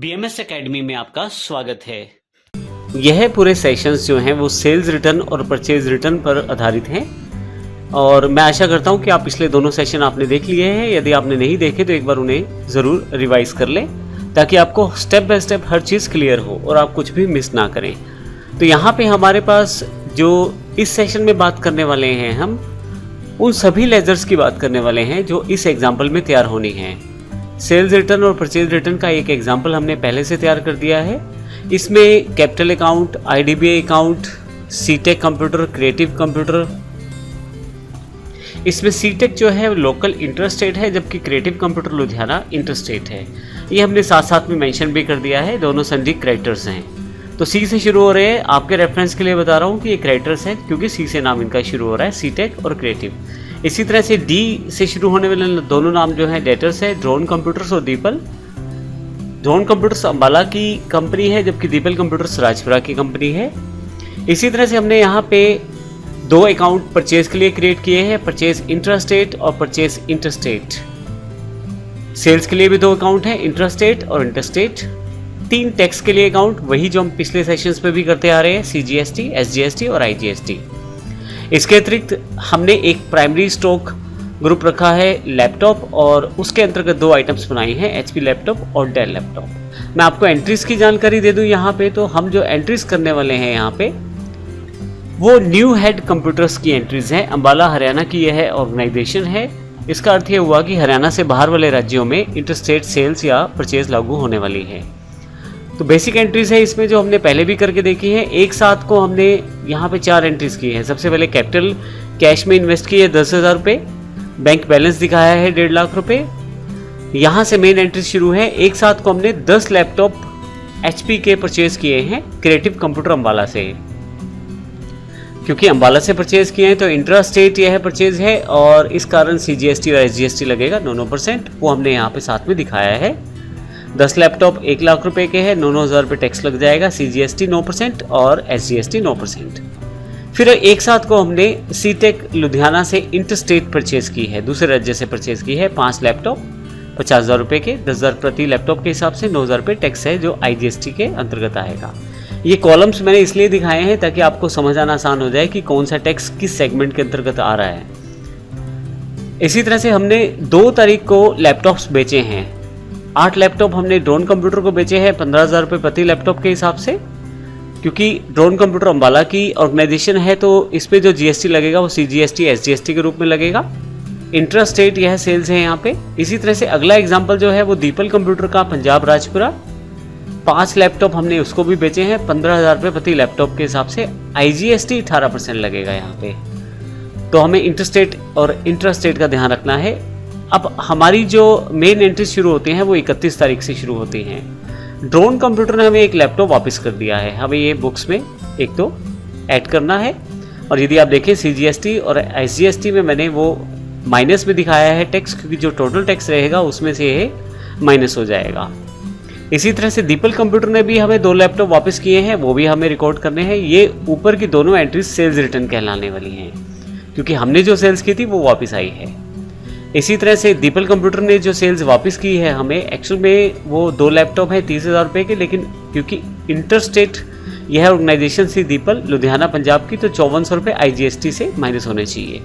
BMS academy में आपका स्वागत है। यह पूरे सेशंस जो हैं वो सेल्स रिटर्न और परचेज रिटर्न पर आधारित हैं और मैं आशा करता हूं कि आप पिछले दोनों सेशन आपने देख लिए हैं। यदि आपने नहीं देखे तो एक बार उन्हें ज़रूर रिवाइज कर लें ताकि आपको step by step her cheese clear हो और आप कुछ भी मिस ना करें। तो यहाँ पे हमारे पास जो इस सेशन में बात करने वाले हैं, हम उन सभी लेजर्स की बात करने वाले हैं जो इस एग्जाम्पल में तैयार होनी है। सेल्स रिटर्न और परचेज रिटर्न का एक एग्जाम्पल हमने पहले से तैयार कर दिया है। इसमें कैपिटल अकाउंट, आईडीबीआई अकाउंट, सीटेक कंप्यूटर, क्रिएटिव कंप्यूटर। इसमें सीटेक जो है लोकल इंटरस्टेट है जबकि क्रिएटिव कंप्यूटर लुधियाना इंटरस्टेट है। ये हमने साथ साथ में मेंशन भी कर दिया है, दोनों सन्डी क्रेडिटर्स हैं। तो सी से शुरू हो रहे हैं, आपके रेफरेंस के लिए बता रहा हूँ कि ये क्रेडिटर्स हैं क्योंकि सी से नाम इनका शुरू हो रहा है, सीटेक और क्रिएटिव। इसी तरह से डी से शुरू होने वाले दोनों नाम जो हैं डेटर्स है, ड्रोन कंप्यूटर्स और दीपल। ड्रोन कंप्यूटर्स अंबाला की कंपनी है जबकि दीपल कंप्यूटर्स राजपुरा की कंपनी है। इसी तरह से हमने यहाँ पे दो अकाउंट परचेज के लिए क्रिएट किए हैं, परचेज इंट्रास्टेट और परचेज इंटरस्टेट। सेल्स के लिए भी दो अकाउंट हैं, इंट्रास्टेट और इंटरस्टेट। तीन टैक्स के लिए अकाउंट, वही जो हम पिछले सेशंस पे भी करते आ रहे हैं, सीजीएसटी, एसजीएसटी और आईजीएसटी। इसके अतिरिक्त हमने एक प्राइमरी स्टॉक ग्रुप रखा है लैपटॉप और उसके अंतर्गत दो आइटम्स बनाई हैं, एचपी लैपटॉप और डेल लैपटॉप। मैं आपको एंट्रीज की जानकारी दे दूं यहाँ पे। तो हम जो एंट्रीज करने वाले हैं यहाँ पे वो न्यू हेड कंप्यूटर्स की एंट्रीज हैं। अंबाला हरियाणा की यह ऑर्गेनाइजेशन है। इसका अर्थ ये हुआ कि हरियाणा से बाहर वाले राज्यों में इंटरस्टेट सेल्स या परचेज लागू होने वाली है। तो बेसिक एंट्रीज है इसमें जो हमने पहले भी करके देखी है। एक साथ को हमने यहाँ पे 4 एंट्रीज की है। सबसे पहले कैपिटल कैश में इन्वेस्ट किए 10,000 रुपये, बैंक बैलेंस दिखाया है 1.5 लाख रुपये। यहाँ से मेन एंट्री शुरू है। एक साथ को हमने 10 लैपटॉप एचपी के परचेज किए हैं क्रिएटिव कंप्यूटर अंबाला से। क्योंकि अंबाला से परचेज किए हैं तो इंट्रा स्टेट यह परचेज है और इस कारण सीजीएसटी और एसजीएसटी लगेगा 9%, वो हमने यहाँ पे साथ में दिखाया है। 10 लैपटॉप 1 लाख रुपए के हैं, 9,000 रुपये टैक्स लग जाएगा, सीजीएसटी 9% और एसजीएसटी 9%। फिर एक साथ को हमने सीटेक लुधियाना से इंटरस्टेट परचेज की है, दूसरे राज्य से परचेज की है। 5 लैपटॉप 50,000 रुपये के, 10,000 प्रति लैपटॉप के हिसाब से 9,000 रुपये टैक्स है जो आईजीएसटी के अंतर्गत आएगा। ये कॉलम्स मैंने इसलिए दिखाए हैं ताकि आपको समझ आना आसान हो जाए कि कौन सा टैक्स किस सेगमेंट के अंतर्गत आ रहा है। इसी तरह से हमने 2 तारीख को लैपटॉप्स बेचे हैं। 8 लैपटॉप हमने ड्रोन कंप्यूटर को बेचे हैं 15,000 रुपये प्रति लैपटॉप के हिसाब से। क्योंकि ड्रोन कंप्यूटर अंबाला की ऑर्गेनाइजेशन है तो इस पे जो जीएसटी लगेगा वो सीजीएसटी एसजीएसटी के रूप में लगेगा। इंट्रास्टेट यह सेल्स है यहाँ पे। इसी तरह से अगला एग्जांपल जो है वो दीपल कंप्यूटर का पंजाब राजपुरा। 5 लैपटॉप हमने उसको भी बेचे हैं 15,000 रुपये प्रति लैपटॉप के हिसाब से। आईजीएसटी 18% लगेगा यहाँ पे। तो हमें इंटरस्टेट और इंट्रास्टेट का ध्यान रखना है। अब हमारी जो मेन एंट्री शुरू होती हैं वो 31 तारीख से शुरू होती हैं। ड्रोन कंप्यूटर ने हमें एक लैपटॉप वापस कर दिया है, हमें ये बुक्स में एक तो ऐड करना है। और यदि आप देखें सीजीएसटी और एसजीएसटी में मैंने वो माइनस में दिखाया है टैक्स, क्योंकि जो टोटल टैक्स रहेगा उसमें से ये माइनस हो जाएगा। इसी तरह से दीपल कंप्यूटर ने भी हमें 2 लैपटॉप वापस किए हैं, वो भी हमें रिकॉर्ड करने हैं। ये ऊपर की दोनों एंट्रीज सेल्स रिटर्न कहलाने वाली हैं क्योंकि हमने जो सेल्स की थी वो वापस आई है। इसी तरह से दीपल कंप्यूटर ने जो सेल्स वापस की है हमें, एक्चुअल में वो 2 लैपटॉप है 30,000 रुपये के, लेकिन क्योंकि इंटरस्टेट यह ऑर्गेनाइजेशन थी दीपल लुधियाना पंजाब की, तो 5400 रुपये आईजीएसटी से माइनस होने चाहिए।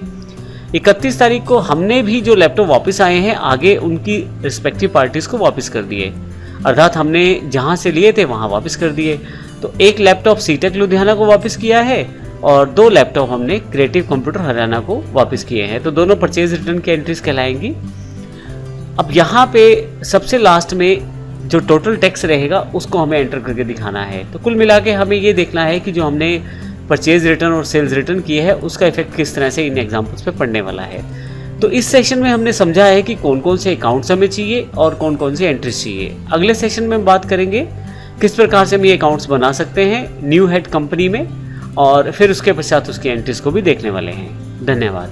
31 तारीख को हमने भी जो लैपटॉप वापस आए हैं आगे उनकी रिस्पेक्टिव पार्टीज को वापस कर दिए, अर्थात हमने जहाँ से लिए थे वहाँ वापस कर दिए। तो 1 लैपटॉप सीटेक लुधियाना को वापस किया है और 2 लैपटॉप हमने क्रिएटिव कंप्यूटर हरियाणा को वापस किए हैं। तो दोनों परचेज रिटर्न की एंट्रीज कहलाएंगी। अब यहाँ पे सबसे लास्ट में जो टोटल टैक्स रहेगा उसको हमें एंटर करके दिखाना है। तो कुल मिला के हमें ये देखना है कि जो हमने परचेज रिटर्न और सेल्स रिटर्न किए हैं उसका इफेक्ट किस तरह से इन एग्जाम्पल्स पे पड़ने वाला है। तो इस सेशन में हमने समझा है कि कौन कौन से अकाउंट्स हमें चाहिए और कौन कौन से एंट्रीज चाहिए। अगले सेशन में हम बात करेंगे किस प्रकार से हम ये अकाउंट्स बना सकते हैं न्यू हेड कंपनी में, और फिर उसके पश्चात उसकी एंट्रीज को भी देखने वाले हैं। धन्यवाद।